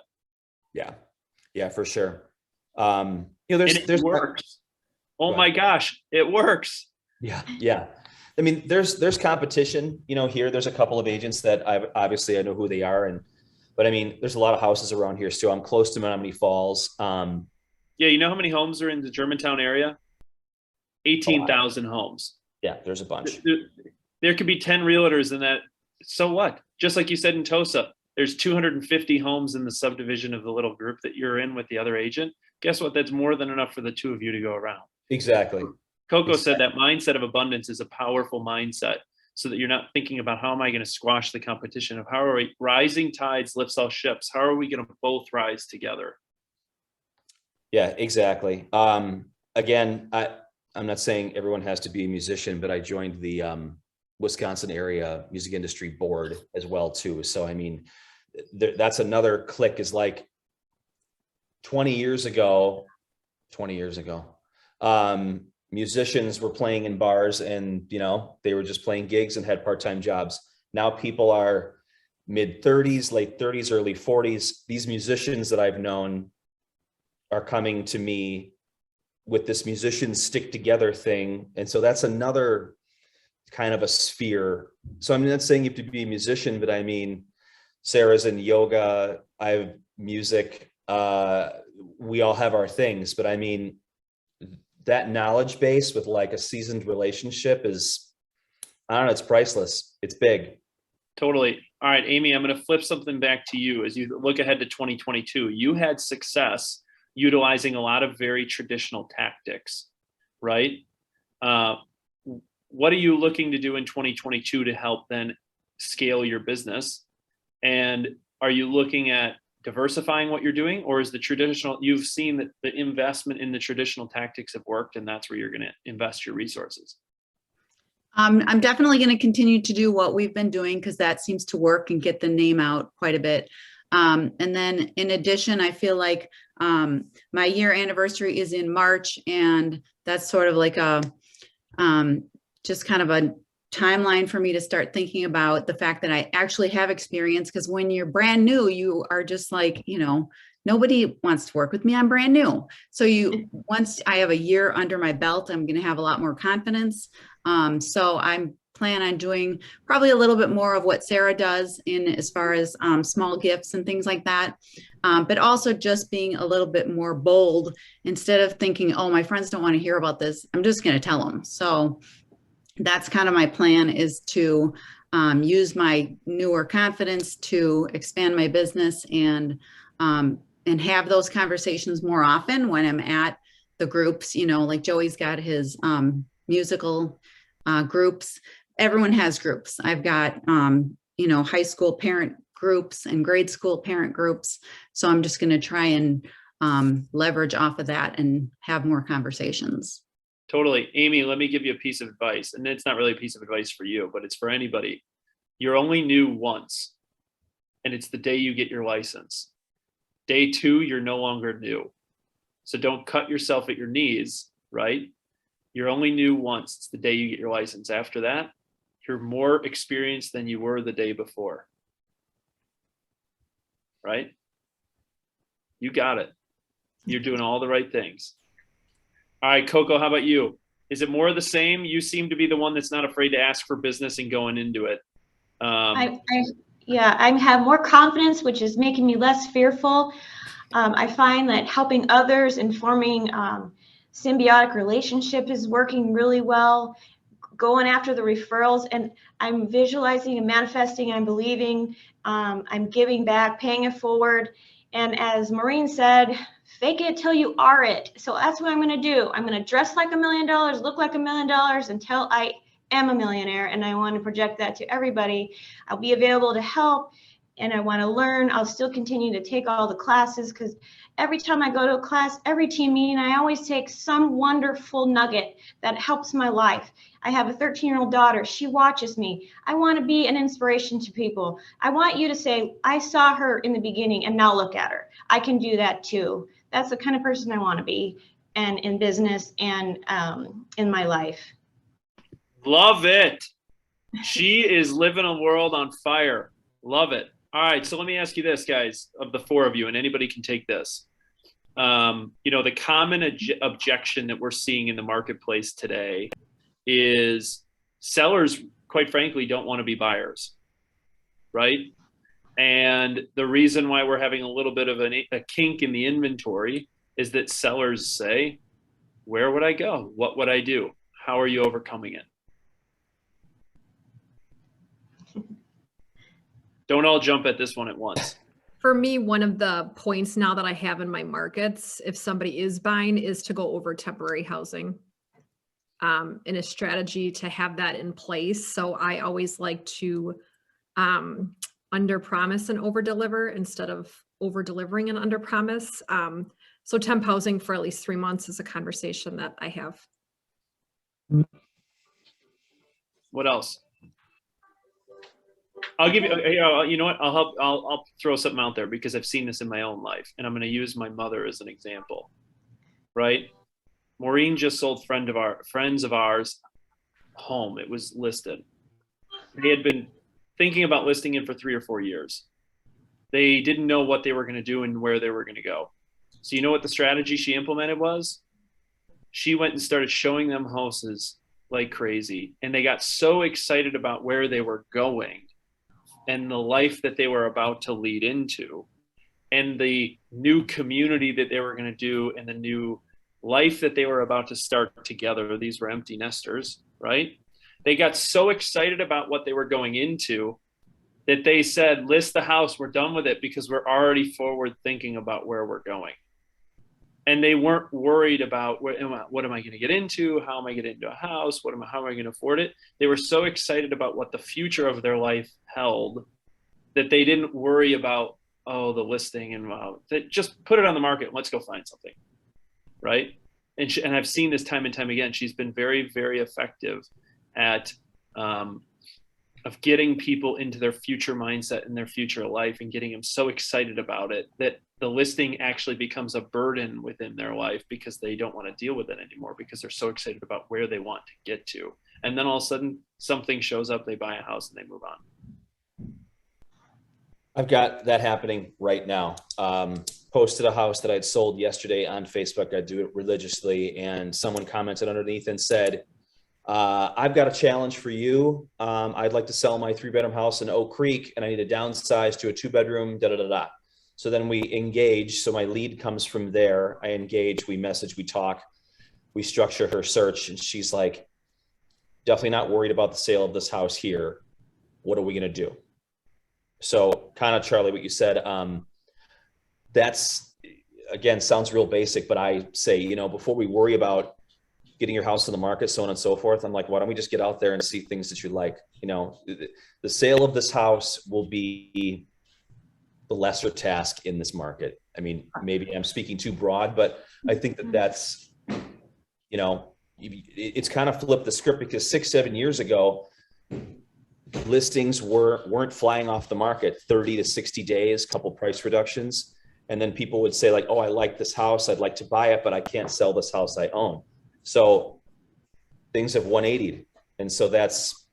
Yeah, for sure. It works. Oh my gosh, it works. Yeah. There's competition, here. There's a couple of agents that I know who they are. But there's a lot of houses around here still. I'm close to Menominee Falls. Yeah. You know how many homes are in the Germantown area? 18,000 homes. Yeah. There's a bunch. There could be 10 realtors in that. So what? Just like you said in Tosa, there's 250 homes in the subdivision of the little group that you're in with the other agent. Guess what? That's more than enough for the 2 of you to go around. Exactly. Coco said that mindset of abundance is a powerful mindset, so that you're not thinking about how am I going to squash the competition, of how are we rising tides lifts all ships. How are we going to both rise together? Yeah, exactly. Again, I'm not saying everyone has to be a musician, but I joined the Wisconsin area music industry board as well too. So that's another click, is like 20 years ago, musicians were playing in bars and, they were just playing gigs and had part-time jobs. Now people are mid 30s, late 30s, early 40s. These musicians that I've known are coming to me with this musicians stick together thing. And so that's another kind of a sphere. So I'm not saying you have to be a musician, but Sarah's in yoga, I have music, we all have our things, but that knowledge base with like a seasoned relationship is, I don't know, it's priceless. It's big. Totally. All right, Amy, I'm going to flip something back to you. As you look ahead to 2022, you had success utilizing a lot of very traditional tactics, right? What are you looking to do in 2022 to help then scale your business? And are you looking at diversifying what you're doing, or is the traditional, you've seen that the investment in the traditional tactics have worked and that's where you're going to invest your resources? I'm definitely going to continue to do what we've been doing because that seems to work and get the name out quite a bit. And then in addition, I feel like my year anniversary is in March, and that's sort of like a just kind of a timeline for me to start thinking about the fact that I actually have experience. Because when you're brand new, you are just like, nobody wants to work with me. I'm brand new. So once I have a year under my belt, I'm going to have a lot more confidence. So I'm plan on doing probably a little bit more of what Sarah does in as far as small gifts and things like that. But also just being a little bit more bold instead of thinking, oh, my friends don't want to hear about this. I'm just going to tell them. So that's kind of my plan, is to use my newer confidence to expand my business and have those conversations more often when I'm at the groups, like Joey's got his musical groups. Everyone has groups. I've got, high school parent groups and grade school parent groups. So I'm just going to try and leverage off of that and have more conversations. Totally. Amy, let me give you a piece of advice. And it's not really a piece of advice for you, but it's for anybody. You're only new once, and it's the day you get your license. Day 2, you're no longer new. So don't cut yourself at your knees, right? You're only new once. It's the day you get your license. After that, you're more experienced than you were the day before. Right? You got it. You're doing all the right things. All right, Coco, how about you? Is it more of the same? You seem to be the one that's not afraid to ask for business and going into it. I have more confidence, which is making me less fearful. I find that helping others and forming symbiotic relationship is working really well. Going after the referrals, and I'm visualizing and manifesting, I'm believing, I'm giving back, paying it forward. And as Maureen said, fake it till you are it. So that's what I'm going to do. I'm going to dress like $1 million, look like $1 million until I am a millionaire. And I want to project that to everybody. I'll be available to help, and I want to learn. I'll still continue to take all the classes, because every time I go to a class, every team meeting, I always take some wonderful nugget that helps my life. I have a 13-year-old daughter. She watches me. I want to be an inspiration to people. I want you to say, I saw her in the beginning and now look at her. I can do that too. That's the kind of person I want to be, and in business and in my life. Love it. She is living a world on fire. Love it. All right. So let me ask you this, guys, of the 4 of you, and anybody can take this. The common objection that we're seeing in the marketplace today is sellers, quite frankly, don't want to be buyers, right? And the reason why we're having a little bit of a kink in the inventory is that sellers say, where would I go? What would I do? How are you overcoming it? Don't all jump at this one at once. For me, one of the points now that I have in my markets, if somebody is buying, is to go over temporary housing, in a strategy to have that in place. So I always like to under promise and over deliver instead of over delivering and under promise. So temp housing for at least 3 months is a conversation that I have. What else? I'll give you, you know what? I'll help. I'll throw something out there because I've seen this in my own life, and I'm going to use my mother as an example, right? Maureen just sold friends of ours home. It was listed. They had been thinking about listing it for 3 or 4 years. They didn't know what they were going to do and where they were going to go. So you know what the strategy she implemented was? She went and started showing them houses like crazy. And they got so excited about where they were going and the life that they were about to lead into and the new community that they were going to do and the new life that they were about to start together. These were empty nesters, right? They got so excited about what they were going into that they said, list the house, we're done with it because we're already forward thinking about where we're going. And they weren't worried about what am I going to get into? How am I getting into a house? How am I going to afford it? They were so excited about what the future of their life held that they didn't worry about oh, the listing and just put it on the market and let's go find something, right? And I've seen this time and time again. She's been very, very effective at of getting people into their future mindset and their future life and getting them so excited about it that the listing actually becomes a burden within their life because they don't want to deal with it anymore because they're so excited about where they want to get to. And then all of a sudden something shows up, they buy a house and they move on. I've got that happening right now. Posted a house that I'd sold yesterday on Facebook. I do it religiously. And someone commented underneath and said, I've got a challenge for you. I'd like to sell my 3-bedroom house in Oak Creek and I need to downsize to a 2-bedroom, da, da, da, da. So then we engage. So my lead comes from there. I engage, we message, we talk, we structure her search. And she's like, definitely not worried about the sale of this house here. What are we going to do? So kind of, Charlie, what you said, that's, again, sounds real basic, but I say, you know, before we worry about getting your house on the market, so on and so forth, I'm like, why don't we just get out there and see things that you like? You know, the sale of this house will be the lesser task in this market. I mean, maybe I'm speaking too broad, but I think that that's, you know, it's kind of flipped the script because 6-7 years ago, listings weren't flying off the market 30 to 60 days, couple price reductions. And then people would say like, oh, I like this house. I'd like to buy it, but I can't sell this house I own. So things have 180'd. And so that's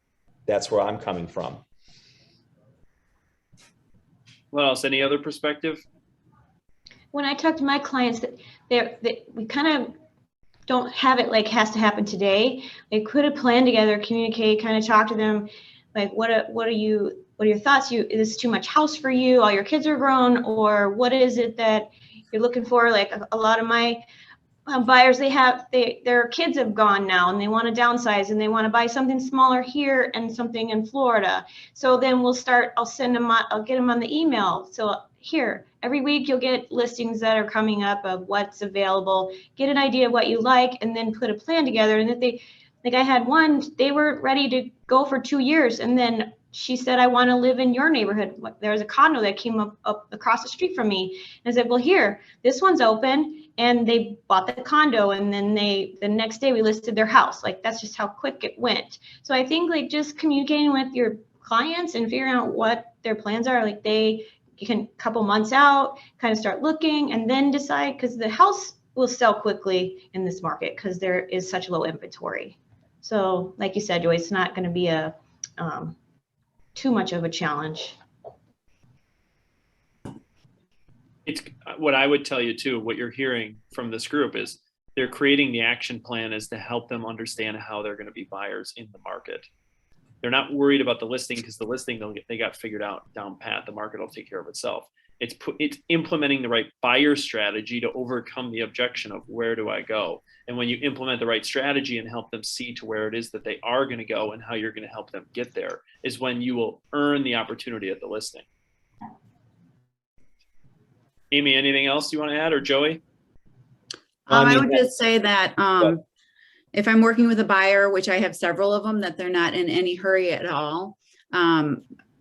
where I'm coming from. What else? Any other perspective? When I talk to my clients, that we kind of don't have it like has to happen today. They could have planned together, communicate, kind of talk to them, like what are your thoughts? Is this too much house for you? All your kids are grown, or what is it that you're looking for? Like a lot of my buyers, their kids have gone now and they want to downsize and they want to buy something smaller here and something in Florida. So then I'll get them on the email. So here, every week you'll get listings that are coming up of what's available, get an idea of what you like, and then put a plan together. And if like I had one, they were ready to go for 2 years. And then she said, I want to live in your neighborhood. There was a condo that came up across the street from me. And I said, well, here, this one's open. And they bought the condo. And then the next day we listed their house. Like, that's just how quick it went. So I think like just communicating with your clients and figuring out what their plans are, like you can couple months out, kind of start looking and then decide, because the house will sell quickly in this market because there is such low inventory. So like you said, Joy, it's not going to be too much of a challenge. It's what I would tell you too, what you're hearing from this group is they're creating the action plan is to help them understand how they're going to be buyers in the market. They're not worried about the listing because the listing they got figured out down pat. The market will take care of itself. It's implementing the right buyer strategy to overcome the objection of where do I go? And when you implement the right strategy and help them see to where it is that they are going to go and how you're going to help them get there is when you will earn the opportunity at the listing. Amy, anything else you want to add, or Joey? I would just say that if I'm working with a buyer, which I have several of them, that they're not in any hurry at all.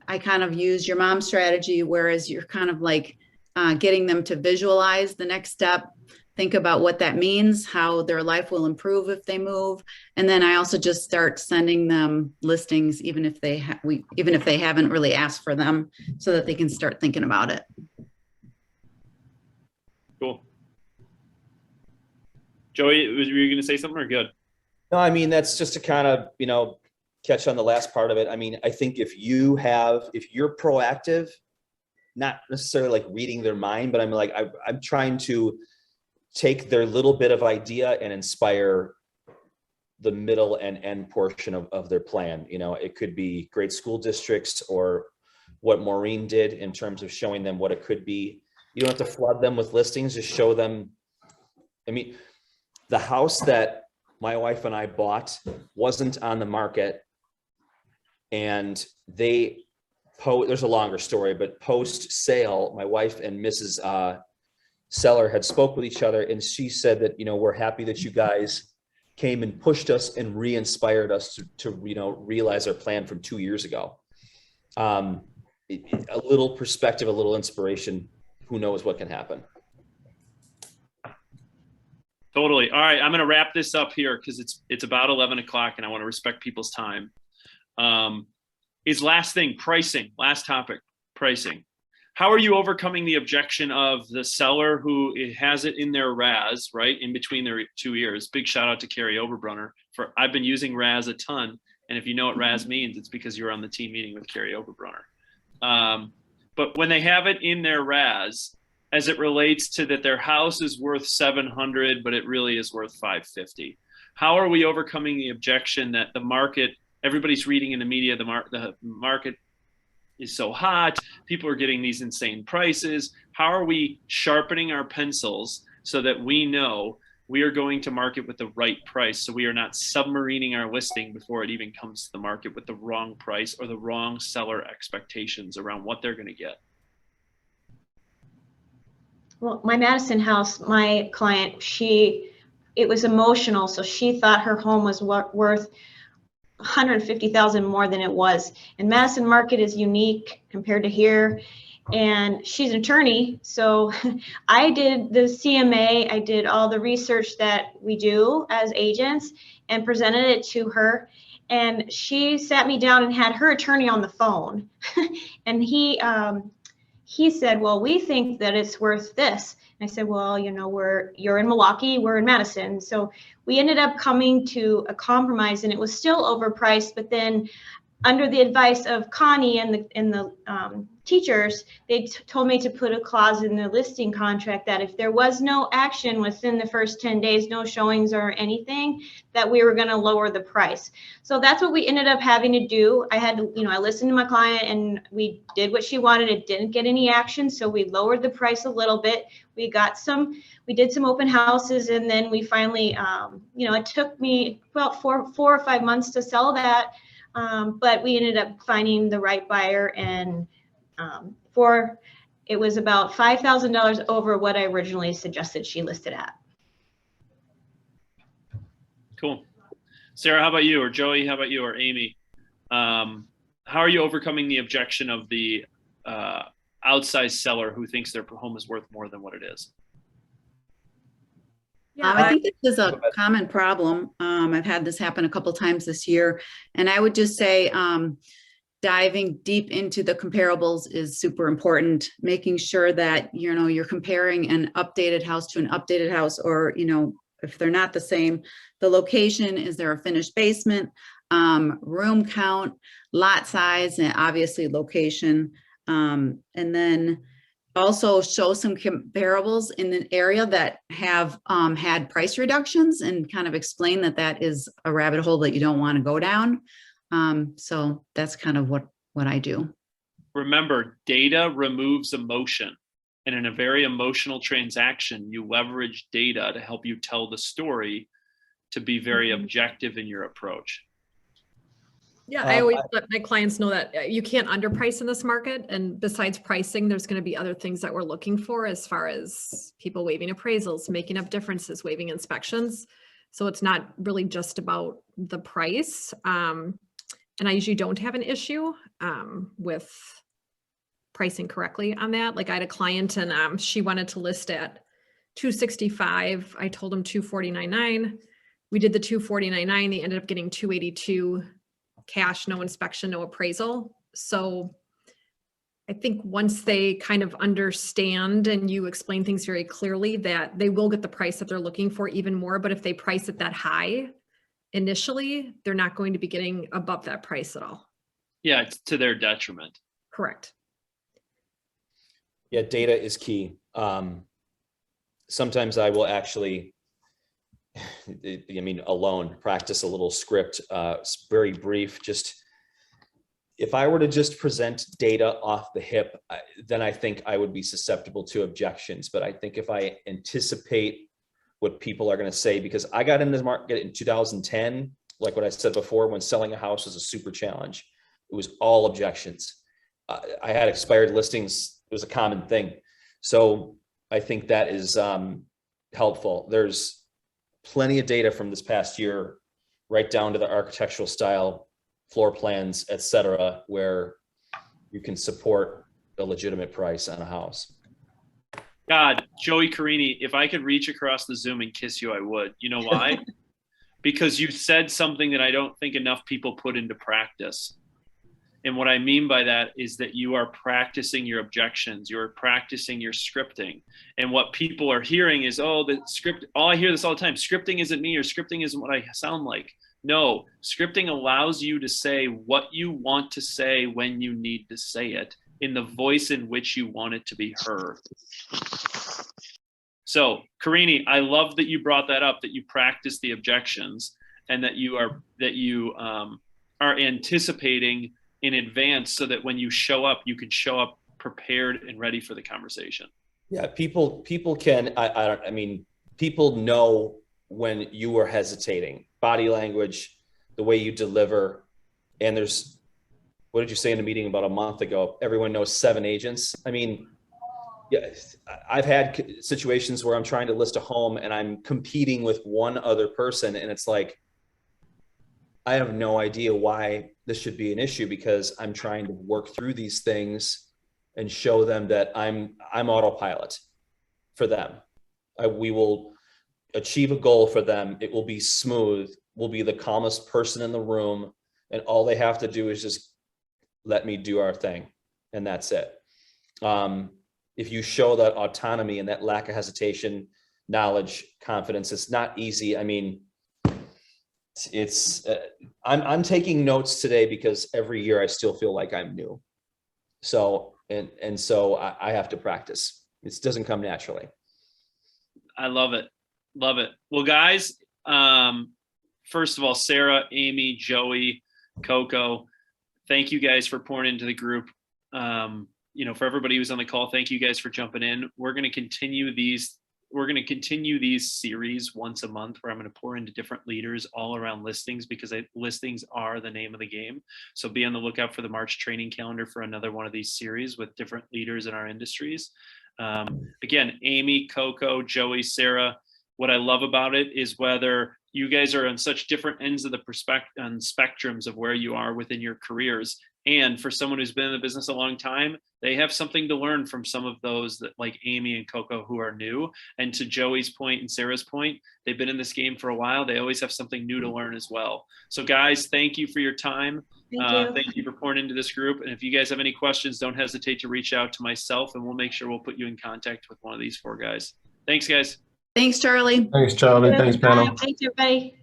I kind of use your mom strategy, whereas you're kind of like getting them to visualize the next step, think about what that means, how their life will improve if they move. And then I also just start sending them listings, even if they haven't really asked for them, so that they can start thinking about it. Cool. Joey, were you going to say something or good? No, I mean, that's just to kind of, catch on the last part of it. I mean, I think if you're proactive, not necessarily like reading their mind, but I'm trying to take their little bit of idea and inspire the middle and end portion of their plan. It could be great school districts or what Maureen did in terms of showing them what it could be. You don't have to flood them with listings, just show them. I mean, the house that my wife and I bought wasn't on the market, and there's a longer story, but post sale, my wife and Mrs. Seller had spoke with each other, and she said that, we're happy that you guys came and pushed us and re-inspired us to realize our plan from 2 years ago. a little perspective, a little inspiration, who knows what can happen. Totally. All right, I'm going to wrap this up here because it's about 11 o'clock and I want to respect people's time. Is last thing, pricing, last topic, pricing. How are you overcoming the objection of the seller who has it in their RAS, right, in between their 2 ears? Big shout out to Carrie Oberbrunner for, I've been using RAS a ton. And if you know what RAS means, it's because you were on the team meeting with Carrie Oberbrunner. But when they have it in their RAS, as it relates to that their house is worth 700, but it really is worth 550. How are we overcoming the objection that the market, everybody's reading in the media, the market is so hot, people are getting these insane prices. How are we sharpening our pencils so that we know we are going to market with the right price, so we are not submarining our listing before it even comes to the market with the wrong price or the wrong seller expectations around what they're going to get? Well, my Madison house, my client, it was emotional. So she thought her home was worth 150,000 more than it was. And Madison market is unique compared to here. And she's an attorney. So I did the CMA, I did all the research that we do as agents and presented it to her. And she sat me down and had her attorney on the phone. And he said, well, we think that it's worth this. And I said, well, you know, you're in Milwaukee, we're in Madison. So we ended up coming to a compromise, and it was still overpriced. But then under the advice of Connie and the teachers, they told me to put a clause in the listing contract that if there was no action within the first 10 days, no showings or anything, that we were going to lower the price. So that's what we ended up having to do. I listened to my client and we did what she wanted. It didn't get any action. So we lowered the price a little bit. We did some open houses, and then we finally, it took me about four or 5 months to sell that. But we ended up finding the right buyer, and it was about $5,000 over what I originally suggested she listed at. Cool. Sarah, how about you? Or Joey, how about you? Or Amy? How are you overcoming the objection of the outsized seller who thinks their home is worth more than what it is? I think this is a common problem. I've had this happen a couple times this year, and I would just say diving deep into the comparables is super important. Making sure that you're comparing an updated house to an updated house, or if they're not the same, the location, is there a finished basement, room count, lot size, and obviously location, and then also show some comparables in an area that have had price reductions, and kind of explain that is a rabbit hole that you don't want to go down. So that's kind of what I do. Remember, data removes emotion. And in a very emotional transaction, you leverage data to help you tell the story, to be very objective in your approach. Yeah, I always let my clients know that you can't underprice in this market. And besides pricing, there's going to be other things that we're looking for, as far as people waiving appraisals, making up differences, waiving inspections. So it's not really just about the price. And I usually don't have an issue with pricing correctly on that. Like I had a client, and she wanted to list at $265. I told them $249.9. We did the $249.9. They ended up getting $282 cash, no inspection, no appraisal. So I think once they kind of understand and you explain things very clearly, that they will get the price that they're looking for, even more. But if they price it that high initially, they're not going to be getting above that price at all. Yeah, it's to their detriment. Correct. Yeah, data is key. Sometimes I will actually, alone practice a little script, very brief. Just if I were to just present data off the hip, then I think I would be susceptible to objections. But I think if I anticipate what people are going to say, because I got into the market in 2010, like what I said before, when selling a house was a super challenge, it was all objections. I had expired listings. It was a common thing. So I think that is helpful. There's plenty of data from this past year, right down to the architectural style, floor plans, etc., where you can support a legitimate price on a house. God, Joey Carini, if I could reach across the Zoom and kiss you, I would. You know why? Because you said something that I don't think enough people put into practice. And what I mean by that is that you are practicing your objections, you're practicing your scripting. And what people are hearing is, oh, the script, oh, I hear this all the time. Scripting isn't me, or scripting isn't what I sound like. No, scripting allows you to say what you want to say when you need to say it in the voice in which you want it to be heard. So, Carini, I love that you brought that up, that you practice the objections and that you are anticipating in advance so that when you show up, you can show up prepared and ready for the conversation. Yeah, people can, I mean, people know when you are hesitating, body language, the way you deliver. And there's, what did you say in the meeting about a month ago? Everyone knows 7 agents. I mean, yeah, I've had situations where I'm trying to list a home and I'm competing with one other person, and it's like, I have no idea why this should be an issue, because I'm trying to work through these things and show them that I'm autopilot for them. We will achieve a goal for them. It will be smooth. We'll be the calmest person in the room, and all they have to do is just let me do our thing, and that's it. If you show that autonomy and that lack of hesitation, knowledge, confidence, it's not easy. I mean, I'm taking notes today because every year I still feel like I'm new. So, and so I have to practice. It doesn't come naturally. I love it. Love it. Well, guys, first of all, Sarah, Amy, Joey, Coco, thank you guys for pouring into the group. You know, for everybody who's on the call, thank you guys for jumping in. We're going to continue these series once a month, where I'm going to pour into different leaders all around listings, because listings are the name of the game. So be on the lookout for the March training calendar for another one of these series with different leaders in our industries. Again, Amy, Coco, Joey, Sarah, what I love about it is whether you guys are on such different ends of the spectrums of where you are within your careers. And for someone who's been in the business a long time, they have something to learn from some of those that, like Amy and Coco, who are new. And to Joey's point and Sarah's point, they've been in this game for a while. They always have something new to learn as well. So guys, thank you for your time. Thank you for pouring into this group. And if you guys have any questions, don't hesitate to reach out to myself, and we'll make sure we'll put you in contact with one of these 4 guys. Thanks, guys. Thanks, Charlie. Thanks, Charlie. Thanks, panel. Thanks, everybody.